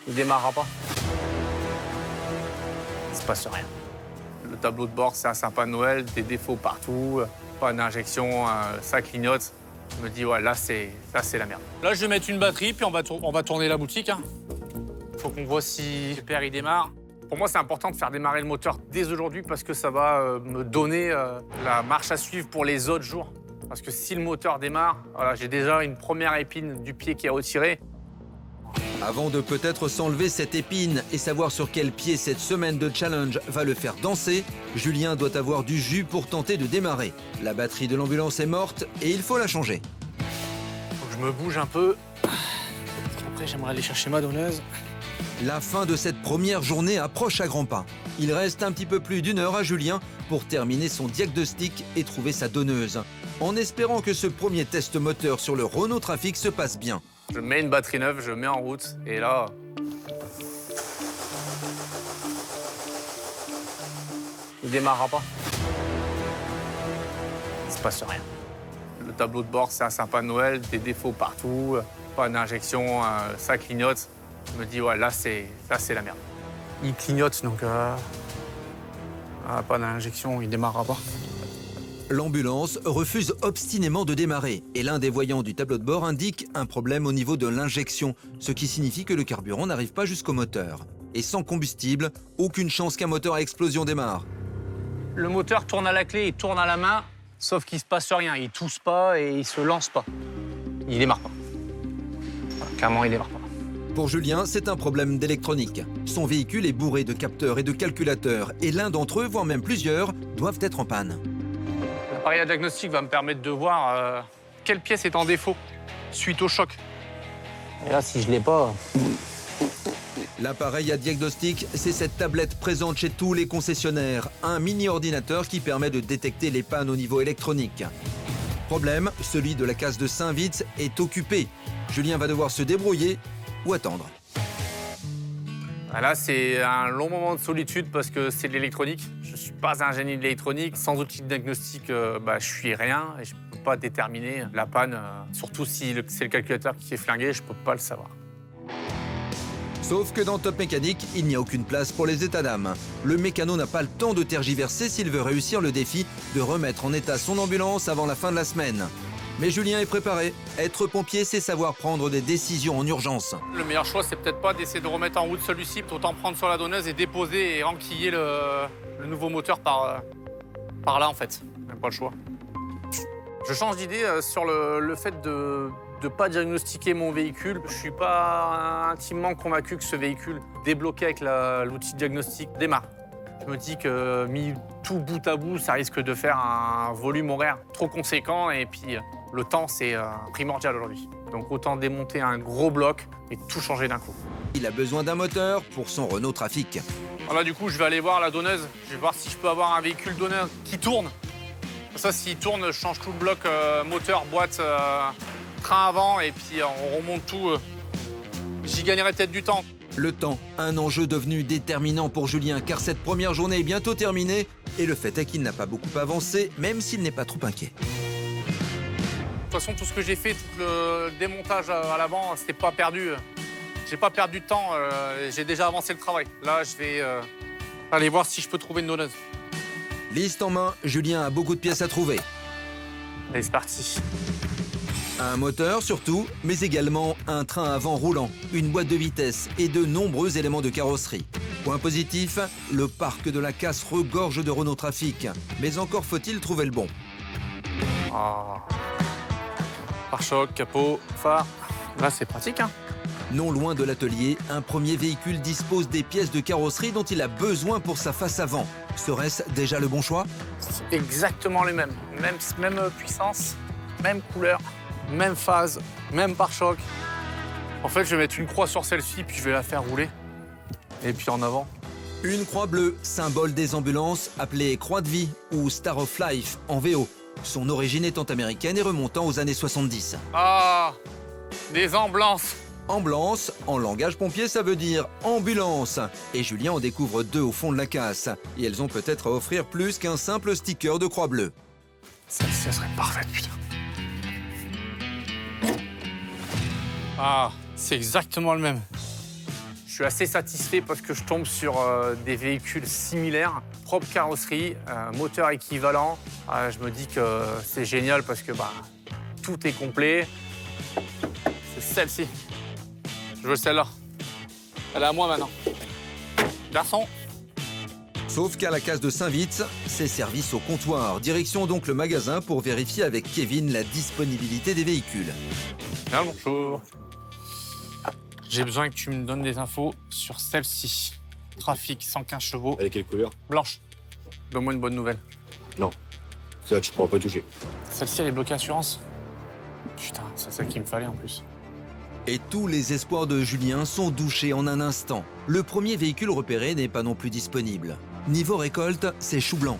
Il démarrera pas. Il se passe rien. Le tableau de bord, c'est un sapin de Noël, des défauts partout, pas d'injection, ça clignote. Je me dis, ouais, là, c'est la merde. Là, je vais mettre une batterie, puis on va tourner la boutique. Faut qu'on voit si le père, il démarre. Pour moi, c'est important de faire démarrer le moteur dès aujourd'hui parce que ça va me donner la marche à suivre pour les autres jours. Parce que si le moteur démarre, voilà, j'ai déjà une première épine du pied qui est retirée. Avant de peut-être s'enlever cette épine et savoir sur quel pied cette semaine de challenge va le faire danser, Julien doit avoir du jus pour tenter de démarrer. La batterie de l'ambulance est morte et il faut la changer. Faut que je me bouge un peu. Après, j'aimerais aller chercher ma donneuse. La fin de cette première journée approche à grands pas. Il reste un petit peu plus d'une heure à Julien pour terminer son diagnostic et trouver sa donneuse, en espérant que ce premier test moteur sur le Renault Trafic se passe bien. Je mets une batterie neuve, je mets en route, et là... Il démarrera pas. Il se passe rien. Le tableau de bord, c'est un sapin de Noël, des défauts partout, pas d'injection, ça clignote. Je me dis, ouais, là, c'est la merde. Il clignote, donc... pas d'injection, il démarrera pas. L'ambulance refuse obstinément de démarrer et l'un des voyants du tableau de bord indique un problème au niveau de l'injection, ce qui signifie que le carburant n'arrive pas jusqu'au moteur. Et sans combustible, aucune chance qu'un moteur à explosion démarre. Le moteur tourne à la clé, il tourne à la main, sauf qu'il se passe rien. Il tousse pas et il se lance pas. Il démarre pas. Enfin, clairement, il démarre pas. Pour Julien, c'est un problème d'électronique. Son véhicule est bourré de capteurs et de calculateurs et l'un d'entre eux, voire même plusieurs, doivent être en panne. L'appareil à diagnostic va me permettre de voir quelle pièce est en défaut suite au choc. Et là, si je l'ai pas... L'appareil à diagnostic, c'est cette tablette présente chez tous les concessionnaires, un mini-ordinateur qui permet de détecter les pannes au niveau électronique. Problème, celui de la case de Saint-Vith est occupé. Julien va devoir se débrouiller ou attendre. Là, c'est un long moment de solitude parce que c'est de l'électronique. Je ne suis pas un génie de l'électronique. Sans outil de diagnostic, je suis rien et je ne peux pas déterminer la panne. Surtout si c'est le calculateur qui est flingué, je ne peux pas le savoir. Sauf que dans Top Mécanique, il n'y a aucune place pour les états d'âme. Le mécano n'a pas le temps de tergiverser s'il veut réussir le défi de remettre en état son ambulance avant la fin de la semaine. Mais Julien est préparé. Être pompier, c'est savoir prendre des décisions en urgence. Le meilleur choix, c'est peut-être pas d'essayer de remettre en route celui-ci, autant prendre sur la donneuse et déposer et enquiller le nouveau moteur par là, en fait. Même pas le choix. Je change d'idée sur le fait de ne pas diagnostiquer mon véhicule. Je suis pas intimement convaincu que ce véhicule, débloqué avec l'outil de diagnostic, démarre. Je me dis que mis tout bout à bout, ça risque de faire un volume horaire trop conséquent et puis le temps, c'est primordial aujourd'hui. Donc autant démonter un gros bloc et tout changer d'un coup. Il a besoin d'un moteur pour son Renault Trafic. Voilà, du coup, je vais aller voir la donneuse. Je vais voir si je peux avoir un véhicule donneur qui tourne. Ça, s'il tourne, je change tout le bloc, moteur, boîte, train avant et puis on remonte tout. J'y gagnerai peut-être du temps. Le temps, un enjeu devenu déterminant pour Julien, car cette première journée est bientôt terminée et le fait est qu'il n'a pas beaucoup avancé, même s'il n'est pas trop inquiet. De toute façon, tout ce que j'ai fait, tout le démontage à l'avant, c'était pas perdu. J'ai pas perdu de temps, j'ai déjà avancé le travail. Là, je vais aller voir si je peux trouver une donneuse. Liste en main, Julien a beaucoup de pièces à trouver. Allez, c'est parti. Un moteur surtout, mais également un train avant roulant, une boîte de vitesse et de nombreux éléments de carrosserie. Point positif, le parc de la casse regorge de Renault Trafic. Mais encore faut-il trouver le bon. Pare-choc, capot, phare. Là, c'est pratique, hein. Non loin de l'atelier, un premier véhicule dispose des pièces de carrosserie dont il a besoin pour sa face avant. Serait-ce déjà le bon choix? C'est exactement les mêmes. Même puissance, même couleur, même phase, même pare-choc. En fait, je vais mettre une croix sur celle-ci, puis je vais la faire rouler. Et puis en avant. Une croix bleue, symbole des ambulances, appelée Croix de Vie ou Star of Life en VO. Son origine étant américaine et remontant aux années 70. Ah, des ambulances. Ambulance, en langage pompier, ça veut dire ambulance. Et Julien en découvre deux au fond de la casse. Et elles ont peut-être à offrir plus qu'un simple sticker de croix bleue. Celle-ci, serait parfaite, putain. Ah, c'est exactement le même. Je suis assez satisfait parce que je tombe sur des véhicules similaires, propre carrosserie, moteur équivalent. Je me dis que c'est génial parce que tout est complet. C'est celle-ci. Je veux celle-là. Elle est à moi maintenant. Garçon. Sauf qu'à la case de Saint-Vite, c'est service au comptoir. Direction donc le magasin pour vérifier avec Kevin la disponibilité des véhicules. Bien, bonjour. J'ai besoin que tu me donnes des infos sur celle-ci. Trafic, 115 chevaux. Elle est quelle couleur? Blanche. Donne-moi une bonne nouvelle. Non. Ça, tu pourras pas toucher. Celle-ci, elle est bloquée assurance. Putain, c'est celle qu'il me fallait en plus. Et tous les espoirs de Julien sont douchés en un instant. Le premier véhicule repéré n'est pas non plus disponible. Niveau récolte, c'est chou blanc.